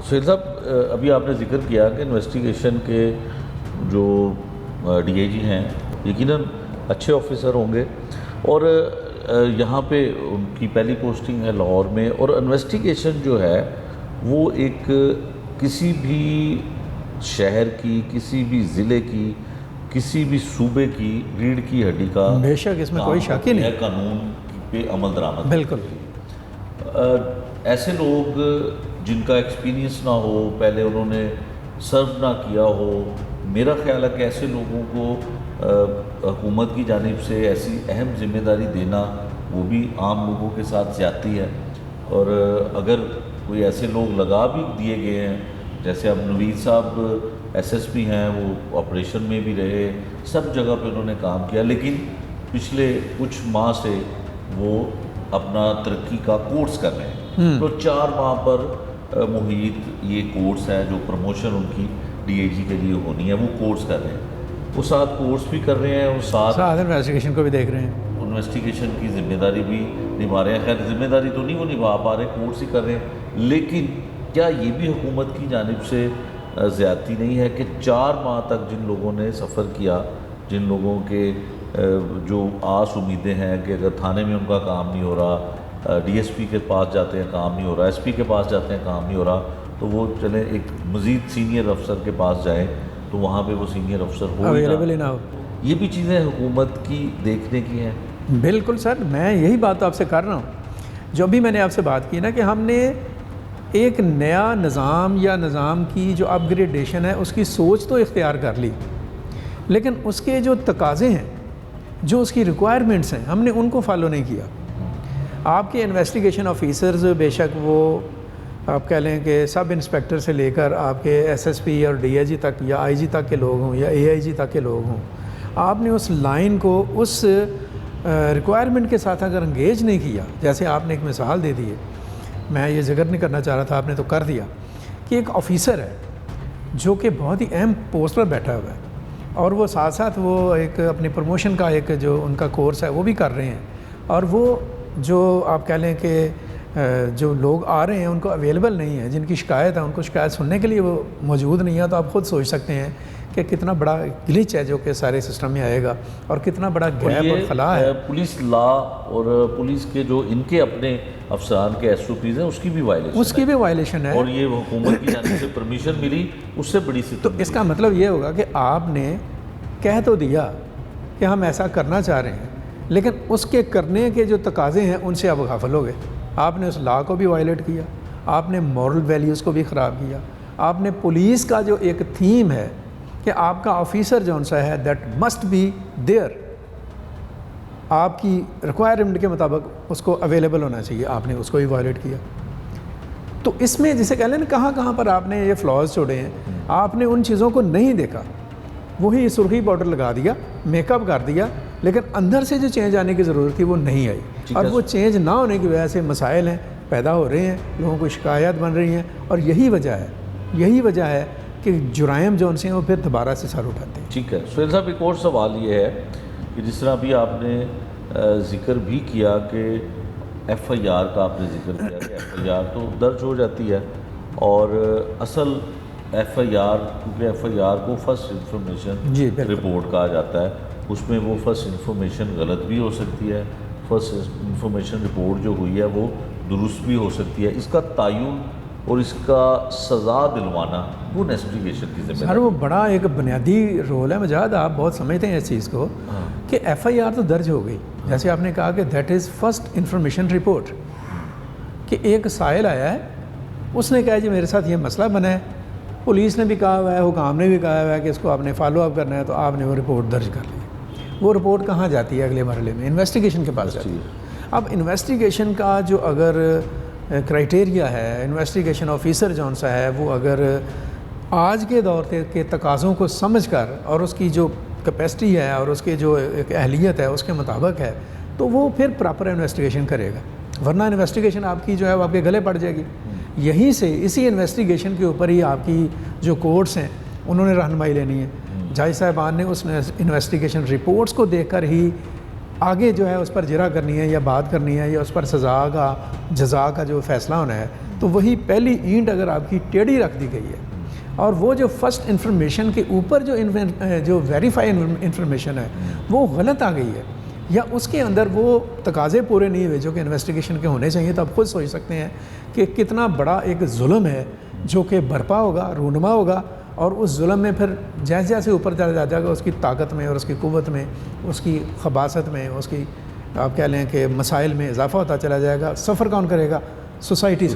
سہیل صاحب ابھی آپ نے ذکر کیا کہ انویسٹیگیشن کے جو ڈی آئی جی ہیں یقیناً اچھے آفیسر ہوں گے اور یہاں پہ ان کی پہلی پوسٹنگ ہے لاہور میں، اور انویسٹیگیشن جو ہے وہ ایک کسی بھی شہر کی، کسی بھی ضلع کی، کسی بھی صوبے کی ریڑھ کی ہڈی کا بے شک اس میں کوئی شک ہی نہیں، قانون پہ عمل درآمد بالکل۔ ایسے لوگ جن کا ایکسپیرینس نہ ہو، پہلے انہوں نے سرو نہ کیا ہو، میرا خیال ہے کہ ایسے لوگوں کو حکومت کی جانب سے ایسی اہم ذمہ داری دینا وہ بھی عام لوگوں کے ساتھ زیادتی ہے۔ اور اگر کوئی ایسے لوگ لگا بھی دیے گئے ہیں، جیسے اب نوید صاحب ایس ایس پی ہیں، وہ آپریشن میں بھی رہے، سب جگہ پہ انہوں نے کام کیا، لیکن پچھلے کچھ ماہ سے وہ اپنا ترقی کا کورس کر رہے ہیں، تو 4 ماہ پر محیط یہ کورس ہے جو پروموشن ان کی ڈی اے جی کے لیے ہونی ہے، وہ کورس کر رہے ہیں، وہ ساتھ کورس بھی کر رہے ہیں اور ساتھ انویسٹیگیشن کو بھی دیکھ رہے ہیں، انویسٹیگیشن کی ذمہ داری بھی نبھا رہے ہیں۔ خیر ذمہ داری تو نہیں وہ نبھا پا رہے، کورس ہی کر رہے ہیں، لیکن کیا یہ بھی حکومت کی جانب سے زیادتی نہیں ہے کہ 4 ماہ تک جن لوگوں نے سفر کیا، جن لوگوں کے جو آس امیدیں ہیں کہ اگر تھانے میں ان کا کام نہیں ہو رہا، ڈی ایس پی کے پاس جاتے ہیں کام نہیں ہو رہا، ایس پی کے پاس جاتے ہیں کام نہیں ہو رہا، تو وہ چلیں ایک مزید سینئر افسر کے پاس جائیں تو وہاں پہ وہ سینئر افسر ہو اویلیبل ہی نہ ہو۔ یہ بھی چیزیں حکومت کی دیکھنے کی ہیں۔ بالکل سر، میں یہی بات آپ سے کر رہا ہوں، جو بھی میں نے آپ سے بات کی نا کہ ہم نے ایک نیا نظام یا نظام کی جو اپ گریڈیشن ہے اس کی سوچ تو اختیار کر لی، لیکن اس کے جو تقاضے ہیں، جو اس کی ریکوائرمنٹس ہیں، ہم نے ان کو فالو نہیں کیا۔ آپ کے انویسٹیگیشن آفیسرز بے شک وہ آپ کہہ لیں کہ سب انسپیکٹر سے لے کر آپ کے ایس ایس پی اور ڈی آئی جی تک یا آئی جی تک کے لوگ ہوں یا اے آئی جی تک کے لوگ ہوں، آپ نے اس لائن کو اس ریکوائرمنٹ کے ساتھ اگر انگیج نہیں کیا، جیسے آپ نے ایک مثال دے دی ہے، میں یہ ذکر نہیں کرنا چاہ رہا تھا، آپ نے تو کر دیا، کہ ایک آفیسر ہے جو کہ بہت ہی اہم پوسٹ پر بیٹھا ہوا ہے اور وہ ساتھ ساتھ وہ ایک اپنی پروموشن کا ایک جو ان کا کورس ہے وہ بھی کر رہے ہیں، اور وہ جو آپ کہہ لیں کہ جو لوگ آ رہے ہیں ان کو اویلیبل نہیں ہے، جن کی شکایت ہے ان کو شکایت سننے کے لیے وہ موجود نہیں ہے، تو آپ خود سوچ سکتے ہیں کہ کتنا بڑا گلچ ہے جو کہ سارے سسٹم میں آئے گا اور کتنا بڑا گیپ اور خلا ہے۔ پولیس لا اور پولیس کے جو ان کے اپنے افسران کے ایس او پیز ہیں اس کی بھی وائلیشن اس کی بھی وائلیشن ہے، اور یہ حکومت کی جانب سے پرمیشن ملی اس سے بڑی تو اس کا مطلب یہ ہوگا کہ آپ نے کہہ تو دیا کہ ہم ایسا کرنا چاہ رہے ہیں، لیکن اس کے کرنے کے جو تقاضے ہیں ان سے آپ غافل ہو گئے، آپ نے اس لا کو بھی وائلیٹ کیا، آپ نے مورل ویلیوز کو بھی خراب کیا، آپ نے پولیس کا جو ایک تھیم ہے کہ آپ کا آفیسر جون سا ہے دیٹ مسٹ بی دیئر، آپ کی ریکوائرمنٹ کے مطابق اس کو اویلیبل ہونا چاہیے، آپ نے اس کو بھی وائلیٹ کیا۔ تو اس میں جسے کہہ لیں نا کہاں کہاں پر آپ نے یہ فلاز چھوڑے ہیں، آپ نے ان چیزوں کو نہیں دیکھا، وہی سرخی پاؤڈر لگا دیا، میک اپ کر دیا، لیکن اندر سے جو چینج آنے کی ضرورت تھی وہ نہیں آئی، اور وہ چینج نہ ہونے کی وجہ سے مسائل ہیں پیدا ہو رہے ہیں، لوگوں کو شکایات بن رہی ہیں، اور یہی وجہ ہے کہ جرائم جو ان سے وہ پھر دوبارہ سے سر اٹھاتے ہیں۔ ٹھیک ہے سہیل صاحب، ایک اور سوال یہ ہے کہ جس طرح ابھی آپ نے ذکر بھی کیا کہ ایف آئی آر کا آپ نے ذکر کیا کہ ایف آئی آر تو درج ہو جاتی ہے، اور اصل ایف آئی آر کیونکہ ایف آئی آر کو فرسٹ انفارمیشن رپورٹ کہا جاتا ہے، اس میں وہ فرسٹ انفارمیشن غلط بھی ہو سکتی ہے، فرسٹ انفارمیشن رپورٹ جو ہوئی ہے وہ درست بھی ہو سکتی ہے، اس کا تعین اور اس کا سزا دلوانا وہ انویسٹیگیشن کی ذمہ داری۔ سر وہ بڑا ایک بنیادی رول ہے، مجاہد آپ بہت سمجھتے ہیں اس چیز کو کہ ایف آئی آر تو درج ہو گئی، جیسے آپ نے کہا کہ that is first information report, کہ ایک سائل آیا ہے، اس نے کہا جی میرے ساتھ یہ مسئلہ بنا ہے، پولیس نے بھی کہا ہوا ہے، حکام نے بھی کہا ہوا ہے کہ اس کو آپ نے فالو اپ کرنا ہے، تو آپ نے وہ رپورٹ درج کر لی، وہ رپورٹ کہاں جاتی ہے اگلے مرحلے میں؟ انویسٹیگیشن کے پاس جاتی ہے۔ اب انویسٹیگیشن کا جو اگر کرائٹیریا ہے، انویسٹیگیشن آفیسر جون سا ہے، وہ اگر آج کے دور کے تقاضوں کو سمجھ کر اور اس کی جو کیپیسٹی ہے اور اس کے جو ایک اہلیت ہے اس کے مطابق ہے، تو وہ پھر پراپر انویسٹیگیشن کرے گا، ورنہ انویسٹیگیشن آپ کی جو ہے وہ آپ کے گلے پڑ جائے گی۔ یہیں سے اسی انویسٹیگیشن کے اوپر ہی آپ کی جو کورٹس ہیں انہوں نے رہنمائی لینی ہے، جج صاحبان نے اس انویسٹیگیشن رپورٹس کو دیکھ کر ہی آگے جو ہے اس پر جرا کرنی ہے یا بات کرنی ہے یا اس پر سزا کا جزا کا جو فیصلہ ہونا ہے، تو وہی پہلی اینٹ اگر آپ کی ٹیڑھی رکھ دی گئی ہے اور وہ جو فرسٹ انفارمیشن کے اوپر جو ویریفائی انفارمیشن ہے وہ غلط آ گئی ہے، یا اس کے اندر وہ تقاضے پورے نہیں ہوئے جو کہ انویسٹیگیشن کے ہونے چاہیے، تو آپ خود سوچ سکتے ہیں کہ کتنا بڑا ایک ظلم ہے جو کہ برپا ہوگا، رونما ہوگا، اور اس ظلم میں پھر جیسے جیسے اوپر چلا جائے گا اس کی طاقت میں اور اس کی قوت میں، اس کی خباثت میں، اس کی آپ کہہ لیں کہ مسائل میں اضافہ ہوتا چلا جائے گا۔ سفر کون کرے گا؟ سوسائٹی